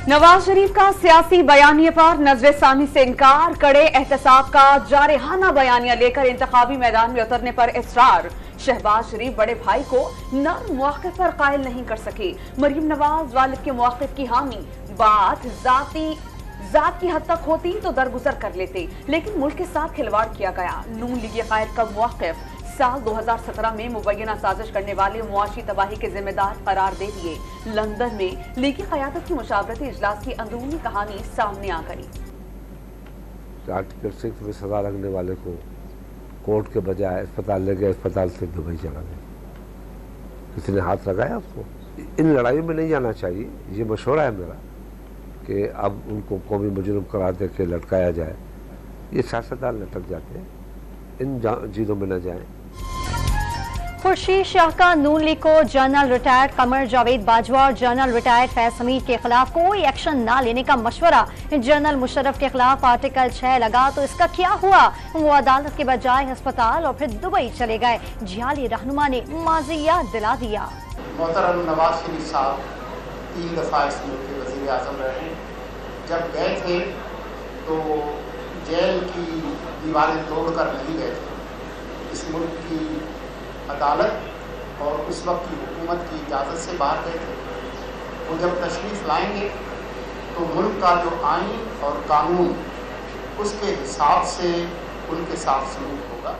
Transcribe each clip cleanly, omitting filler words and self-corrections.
नवाज शरीफ का सियासी बयानिए पर नजर-ए-सामी से इनकार, कड़े एहतसाब का जारहाना बयानिया लेकर इंतखाबी मैदान में उतरने पर इसरार। शहबाज शरीफ बड़े भाई को नर्म मौक़िफ़ पर कायल नहीं कर सके। मरीम नवाज वालिद के मौक़िफ़ की हामी, बात ज़ात की हद तक होती तो दरगुजर कर लेते, लेकिन मुल्क के साथ खिलवाड़ किया गया। नून लीग कायद का मौक़िफ़, साल 2017 में मुबैना साजिश करने वाले मुआशी तबाही के जिम्मेदार करार दे दिए। लंदन में लीगी क़यादत की मुशावरती इजलास की अंदरूनी कहानी सामने आ गई। आर्टिकल 6 में सजा लगने वाले को कोर्ट के बजाय अस्पताल ले गए, अस्पताल से दुबई चला गया। किसी ने हाथ लगाया उसको? इन लड़ाइयों में नहीं जाना चाहिए। ये मशवरा है मेरा कि अब उनको कौमी मुजरिम करार दे के लटकाया जाए। ये सियासतदान लटक जाते हैं, इन चीज़ों में न जाएं। खुर्शीद शाह का नून लीग को जनरल रिटायर्ड कमर जावेद बाजवा और जनरल रिटायर्ड फैज हमीद के खिलाफ कोई एक्शन ना लेने का मशवरा। जनरल मुशर्रफ के खिलाफ आर्टिकल 6 लगा तो इसका क्या हुआ? वो अदालत के बजाय अस्पताल और फिर दुबई चले गए। जियाली रहनुमा ने माजी याद दिला दिया। मोहतरम नवाज शरीफ साहब 3 दफ़ा इस मुल्क के वज़ीर आज़म रहे। जब गए थे तो जेल की दीवारें तोड़कर नहीं गए थे। इस मुल्क की अदालत और उस वक्त की हुकूमत की इजाज़त से बाहर गए थे। वो जब तशरीफ़ लाएंगे तो मुल्क का जो आइन और कानून उसके हिसाब से उनके साथ सलूक होगा।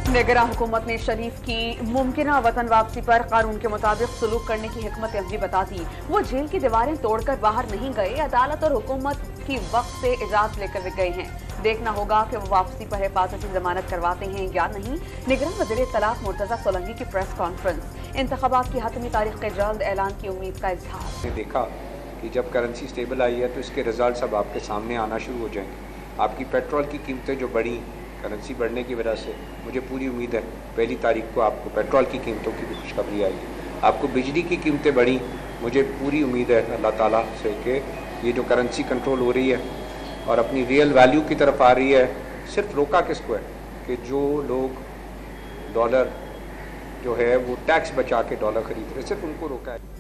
निगरान हुकूमत ने शरीफ की मुमकिना वतन वापसी पर कानून के मुताबिक सलूक करने की हिकमत अमली बता दी। वो जेल की दीवारें तोड़कर बाहर नहीं गए, अदालत और हुकूमत की वक्त से इजाज़त लेकर गए हैं। देखना होगा कि वो वापसी पर हिफाजती जमानत करवाते हैं या नहीं। निगरान वज़ीर इत्तलात मुर्तज़ा सोलंकी की प्रेस कॉन्फ्रेंस, इंतखाबात की हतमी तारीख के जल्द ऐलान की उम्मीद का इजहार। देखा कि जब करेंसी स्टेबल आई है तो इसके रिजल्ट अब आपके सामने आना शुरू हो जाएंगे। आपकी पेट्रोल की कीमतें जो बढ़ी करेंसी बढ़ने की वजह से, मुझे पूरी उम्मीद है 1 तारीख को आपको पेट्रोल की कीमतों की भी खुशखबरी आएगी। आपको बिजली की कीमतें बढ़ी, मुझे पूरी उम्मीद है अल्लाह ताला से कि ये जो करेंसी कंट्रोल हो रही है और अपनी रियल वैल्यू की तरफ आ रही है। सिर्फ रोका किसको है कि जो लोग डॉलर जो है वो टैक्स बचा के डॉलर खरीद रहे, सिर्फ उनको रोका है।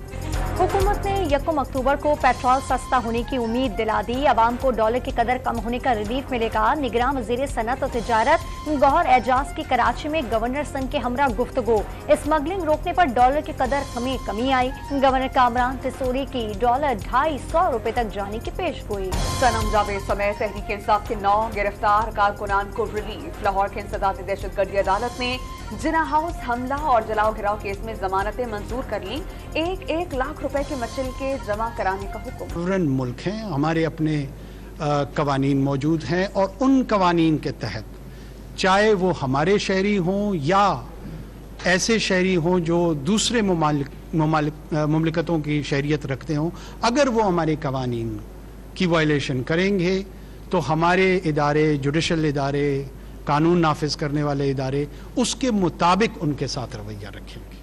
हुकूमत ने 1 अक्टूबर को पेट्रोल सस्ता होने की उम्मीद दिला दी। अवाम को डॉलर की कदर कम होने का रिलीफ मिलेगा। निगरान वज़ीर सनत और तिजारत गौहर एजाज की कराची में गवर्नर सन के हमरा गुफ्तगू। स्मगलिंग रोकने पर डॉलर की कदर कमी आई। गवर्नर कामरान तिसोरी की डॉलर 250 रुपए तक जाने की पेशगोई। सनम जावेद समेत तहरीक इंसाफ के 9 गिरफ्तार कारकुनान को रिलीफ। लाहौर के इंसदादी दहशतगर्दी अदालत ने जिना हाउस हमला और जलाओ घिराव केस में जमानतें मंजूर कर ली। 1 लाख रुपए के मचिल के जमा कराने का हुक्म। सोवरेन मुल्क हैं, हमारे अपने कवानीन मौजूद हैं और उन कवानीन के तहत चाहे वो हमारे शहरी हों या ऐसे शहरी हों जो दूसरे मुमालिकतों की शहरियत रखते हों, अगर वो हमारे कवानीन की वायलेशन करेंगे तो हमारे इदारे, जुडिशल इदारे, कानून नाफिज करने वाले इदारे उसके मुताबिक उनके साथ रवैया रखेंगे।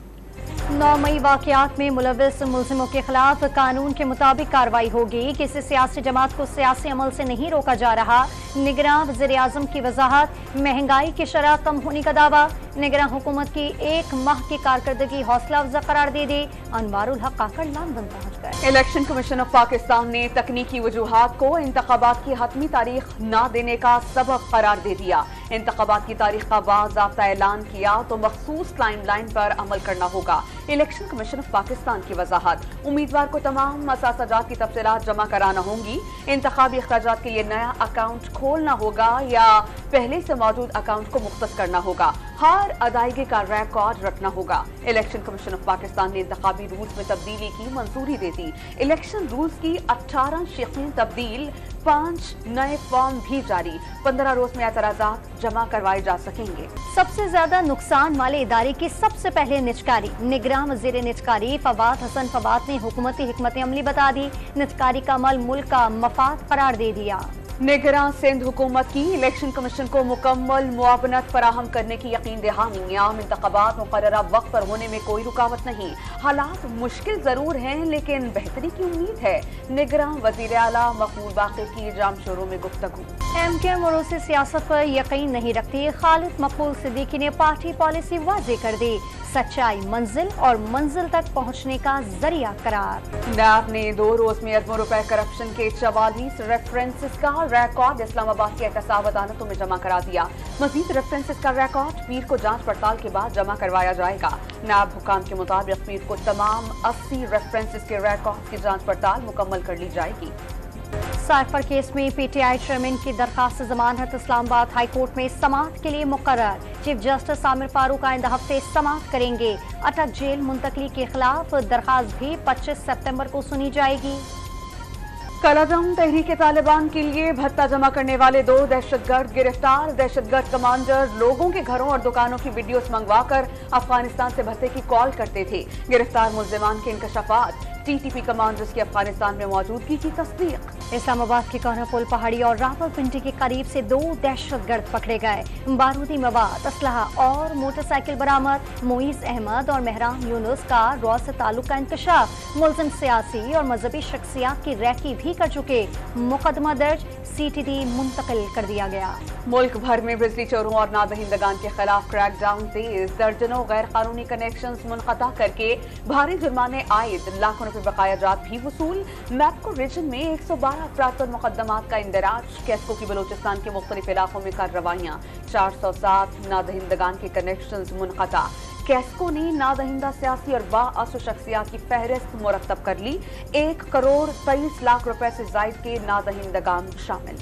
9 मई वाक़यात में मुलविस मुल्ज़िमों के खिलाफ कानून के मुताबिक कार्रवाई होगी। किसी सियासी जमात को सियासी अमल से नहीं रोका जा रहा। निगरान वज़ीर आज़म की वजाहत। महंगाई की शरह कम होने का दावा। निगरान हुकूमत की 1 माह की कारकर्दगी हौसला अफजा करार दे दी। अनवारुल हक काकड़ लंदन पहुंच गए। इलेक्शन कमीशन ऑफ पाकिस्तान ने तकनीकी वजूहात को इंतखाबात की हतमी तारीख न देने का सबब करार दे दिया। इंतखाबात की तारीख का बाज़ाब्ता ऐलान किया तो मखसूस टाइमलाइन पर अमल करना होगा। इलेक्शन कमीशन ऑफ पाकिस्तान की वजाहत, उम्मीदवार को तमाम मसासजात की तफसीलात जमा कराना होंगी। इंतखाबी अखराजात के लिए नया अकाउंट खोलना होगा या पहले से मौजूद अकाउंट को मुख्तस करना होगा। हर अदायगी का रिकॉर्ड रखना होगा। इलेक्शन कमीशन ऑफ पाकिस्तान ने इंतखाबी रूल्स में तब्दीली की मंजूरी दे दी। इलेक्शन रूल्स की 18 शिक़ें तब्दील, 5 नए फॉर्म भी जारी। 15 रोज में एतराजात जमा करवाए जा सकेंगे। सबसे ज्यादा नुकसान वाले इदारे की सबसे पहले निजकारी। निगरान वज़ीर निजकारी फवाद हसन फवाद ने हुकूमती हिकमत अमली बता दी। निजकारी का अमल मुल्क का मफाद करार दे दिया। निगरान सिंध हुकूमत की इलेक्शन कमीशन को मुकम्मल मुआवनत फराहम करने की यकीन दहानी। आम इंतखाबात मुकर्ररा वक्त पर होने में कोई रुकावट नहीं। हालात मुश्किल जरूर हैं लेकिन बेहतरी की उम्मीद है। निगरान वजीर आला मकबूल बाकी की जाम शोरों में गुफ्तगू। MK मोरूसी सियासत पर यकीन नहीं रखती। खालिद मकबूल सिद्दीकी ने पार्टी पॉलिसी वाज़ेह कर दी। सच्चाई मंजिल और मंजिल तक पहुंचने का जरिया करार। नैब ने 2 रोज में अरबों रुपए करप्शन के 44 रेफरेंसेस का रिकॉर्ड इस्लामाबाद की एहतसाब अदालतों में जमा करा दिया। मजीद रेफरेंसेस का रिकॉर्ड पीर को जांच पड़ताल के बाद जमा करवाया जाएगा। नैब हुकाम के मुताबिक पीर को तमाम 80 रेफरेंसेस के रिकॉर्ड की जांच पड़ताल मुकम्मल कर ली जाएगी। साइफर केस में PTI चेयरमैन की दरखास्त जमानत इस्लामाबाद हाई कोर्ट में समाअत के लिए मुकर्रर। चीफ जस्टिस आमिर फारूक आइंदा हफ्ते समाअत करेंगे। अटक जेल मुंतकली के खिलाफ दरखास्त भी 25 सितंबर को सुनी जाएगी। कलादम तहरीक तालिबान के लिए भत्ता जमा करने वाले 2 दहशतगर्द गिरफ्तार। दहशतगर्द कमांडर लोगों के घरों और दुकानों की वीडियोस मंगवाकर अफगानिस्तान से भत्ते की कॉल करते थे। गिरफ्तार मुल्जिमान के इंकशाफात TTP कमांडर्स की अफगानिस्तान में मौजूदगी की तस्दीक। इस्लामाबाद के कानापुल पहाड़ी और रावलपिंडी के करीब से 2 दहशतगर्द पकड़े गए। बारूदी मवाद, असलहा और मोटरसाइकिल बरामद। मोइज अहमद और मेहरान यूनुस का रॉ से ताल्लुक का इंकशाफ। मुल्जिम सियासी और मजहबी शख्सियात की रैकी भी कर चुके। मुकदमा दर्ज CTD मुंतकिल कर दिया गया। मुल्क भर में बिजली चोरों और नादहिंदगान के खिलाफ क्रैकडाउन तेज। दर्जनों गैर कानूनी कनेक्शंस मुनक़ता करके भारी जुर्माने आयद। लाखों रुपए बकाया जात भी वसूल। मैपको रीजन में 112 अफराद पर मुकदमात का इंदराज। कैस्को की बलूचिस्तान के मुख्तलिफ इलाकों में कार्रवाइयाँ। 407 नादहिंदगान के कनेक्शंस मुनक़ता। कैस्को ने नादहिंदा सियासी और बाअसर शख्सियात की फहरिस्त मुरतब कर ली। 1 करोड़ 23 लाख रुपए से जायद के नादहिंदगान शामिल।